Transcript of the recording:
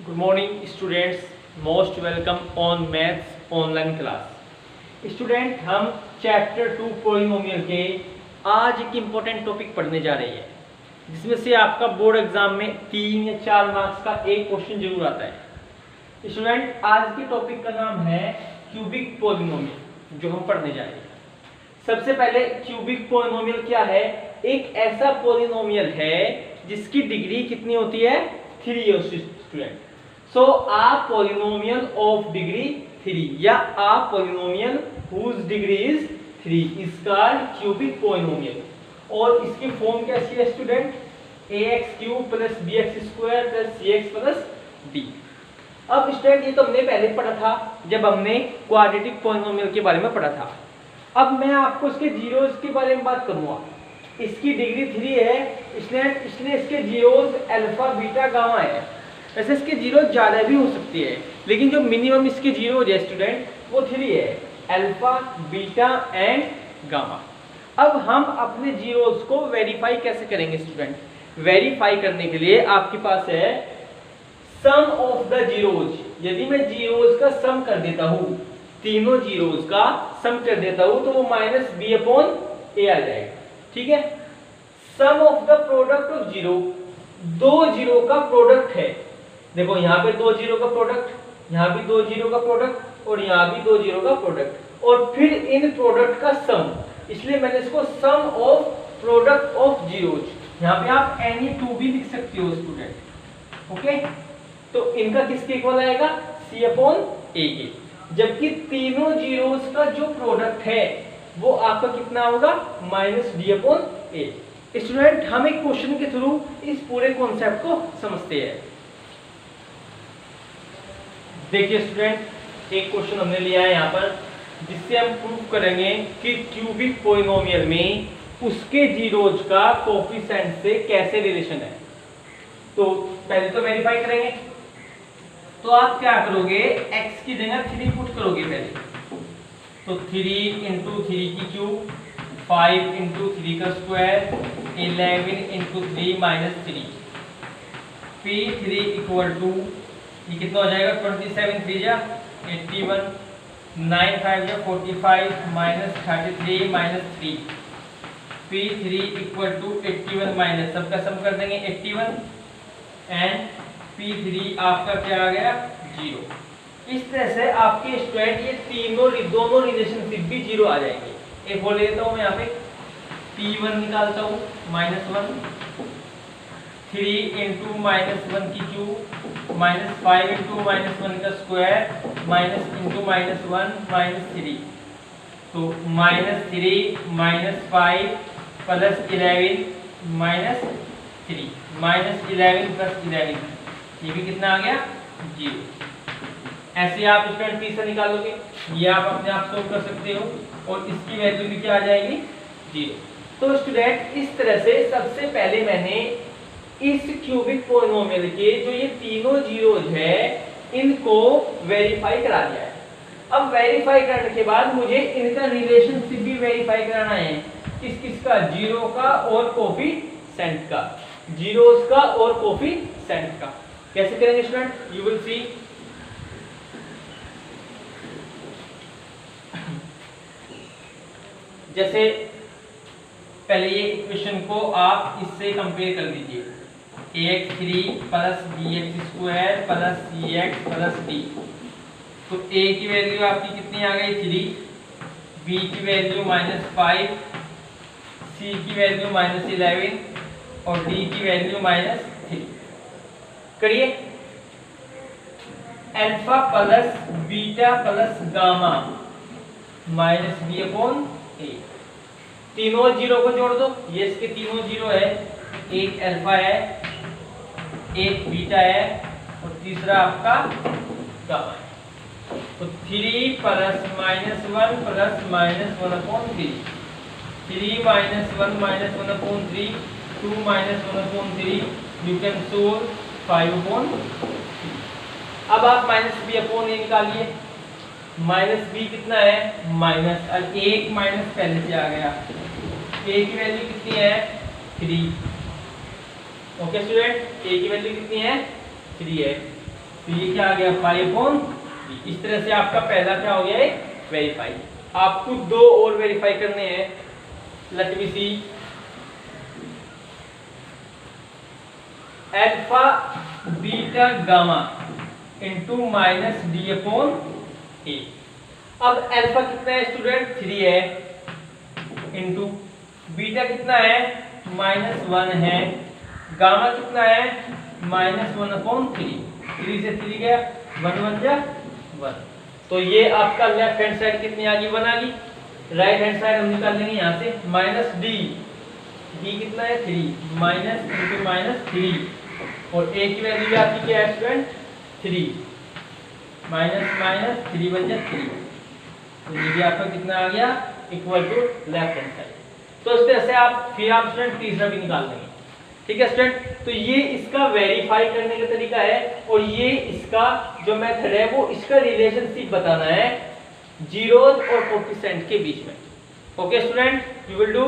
Good morning students, most welcome on maths online class. Student, हम chapter 2 polynomial के आज एक इम्पोर्टेंट टॉपिक पढ़ने जा रहे हैं, जिसमें से आपका बोर्ड एग्जाम में 3 या 4 मार्क्स का एक क्वेश्चन जरूर आता है। स्टूडेंट, आज के टॉपिक का नाम है क्यूबिक पॉलिनोमियल, जो हम पढ़ने जा रहे हैं। सबसे पहले क्यूबिक पॉलिनोमियल क्या है? एक ऐसा पॉलिनोमियल है जिसकी डिग्री कितनी होती है? 3 student. So a polynomial of degree 3 या a polynomial whose degree is 3 is called cubic polynomial. और इसकी फॉर्म कैसी है student? ax³ + bx² + cx + d। अब स्टूडेंट, ये तो हमने पहले पढ़ा था जब हमने क्वाड्रेटिक पॉलिनोमियल के बारे में पढ़ा था। अब मैं आपको इसके जीरोस के बारे में बात करूंगा। इसकी डिग्री 3 है, इसलिए इसके जीरोस अल्फा, बीटा, गामा है। वैसे इसके जीरो ज्यादा भी हो सकती है, लेकिन जो मिनिमम इसके जीरो है स्टूडेंट वो 3 है, अल्फा, बीटा एंड गामा। अब हम अपने जीरोस को वेरीफाई कैसे करेंगे स्टूडेंट? वेरीफाई करने के लिए आपके पास है सम ऑफ द जीरोज। यदि मैं जीरोस का सम कर देता हूं, तीनों जीरोस का सम कर देता हूं, तो वो -b/a आ जाएगा। ठीक है। Sum of the product of zero, दो जीरो का प्रोडक्ट है। देखो यहाँ पे 2 जीरो का प्रोडक्ट, यहाँ भी 2 जीरो का प्रोडक्ट और यहाँ भी 2 जीरो का प्रोडक्ट, और फिर इन प्रोडक्ट का सम, इसलिए मैंने इसको सम ऑफ प्रोडक्ट ऑफ जीरोज, यहाँ पे आप any2 भी लिख सकते हो स्टूडेंट। ओके, तो इनका किसके इक्वल आएगा? c/a के। जबकि तीनों जीरोस का जो प्रोडक्ट है वो आपका कितना होगा? -d/a। स्टूडेंट, हम एक क्वेश्चन के थ्रू इस पूरे कॉन्सेप्ट को समझते हैं। देखिए स्टूडेंट, एक क्वेश्चन हमने लिया है यहाँ पर, जिससे हम प्रूव करेंगे कि क्यूबिक पॉलिनोमियल में उसके जीरोज का कोफिशिएंट से कैसे रिलेशन है। तो पहले तो वेरीफाई करेंगे। तो आप क्या करोगे? x की जगह 3 पुट करोगे पहले। तो 3 × 3 की क्यूब, 5 × 3 का स्क्वायर, 11 × 3 - 3, p3 = ये कितना हो जाएगा? 27 3 जा 81, 9 5 जा 45 -33 -3, p3 = 81 माइनस, सबका सम कर देंगे 81 एंड p3 आपका क्या आ गया? 0। इस तरह से आपके स्टूडेंट ये दोनों रिलेशनशिप भी 0 आ जाएंगे। एक बोल देता हूँ मैं यहाँ पे, p1 निकालता हूँ -1, 3 × -1 की क्यूब, -5 × -1 का स्क्वायर, -1 -3, तो -3 -5 + 11 -3, -11 + 11, ये भी कितना आ गया? 0। ऐसे आप स्टूडेंट पी से निकालोगे, ये आप अपने आप सोल्व कर सकते हो, और इसकी वैल्यू भी क्या आ जाएगी? 0। तो स्टूडेंट, इस तरह से सबसे पहले मैंने इस क्यूबिक पॉलिनोमियल के जो ये तीनों जीरोज है इनको वेरीफाई करा दिया है। अब वेरीफाई करने के बाद मुझे इनका रिलेशनशिप भी वेरीफाई कराना है। किसका? जीरो का और कोफिशिएंट का, जीरोस का और कोफिशिएंट का। कैसे करेंगे स्टूडेंट? You will see. जैसे पहले ये इक्वेशन को आप इससे कंपेयर कर लीजिए, ax3 + bx² + cx + d। तो a की वैल्यू आपकी कितनी आ गई? 3, b की वैल्यू -5, c की वैल्यू -11 और d की वैल्यू -3। करिए। Alpha + beta + gamma -b/a। तीनों जीरो को जोड़ दो, ये इसके तीनों जीरो है, एक अल्फा है, एक बीटा है और तीसरा आपका गामा है। तो 3 + -1 + -1/3, 3 - 1 - 1/3, 2 - 1/3, यू कैन सोल्व 5/3। अब आप -b/a निकालिए। -b कितना है? माइनस, और एक माइनस पहले से आ गया। a की वैल्यू कितनी है? 3। ओके स्टूडेंट, a की वैल्यू कितनी है? 3 है। तो ये क्या आ गया 5/3। इस तरह से आपका पहला क्या हो गया है वेरीफाई। आपको दो और वेरीफाई करने हैं। Let me see alpha beta gamma into minus d/a। अब अल्फा कितना है स्टूडेंट 3 है, इंटू बीटा कितना है -1 है, गामा कितना है -1/3। 3 से 3 गया 1 1 जा 1। तो ये आपका लेफ्ट हैंड साइड कितनी आ गई 1 आ गई। राइट हैंड साइड हम निकाल लेंगे यहाँ से माइनस डी कितना है 3 माइनस इंटू -3 और a की वैल्यू आपकी क्या है स्टूडेंट 3 माइनस माइनस 3 बन जाए 3। तो ये भी आपका कितना आ गया equal to left hand side. तो इस तरह से आप फिर आप स्टूडेंट तीसरा भी निकाल लेंगे। ठीक है स्टूडेंट, तो ये इसका वेरीफाई करने का तरीका है और ये इसका जो मेथड है वो इसका रिलेशनशिप बताना है जीरोस और कोफिशिएंट के बीच में। Okay student, you will do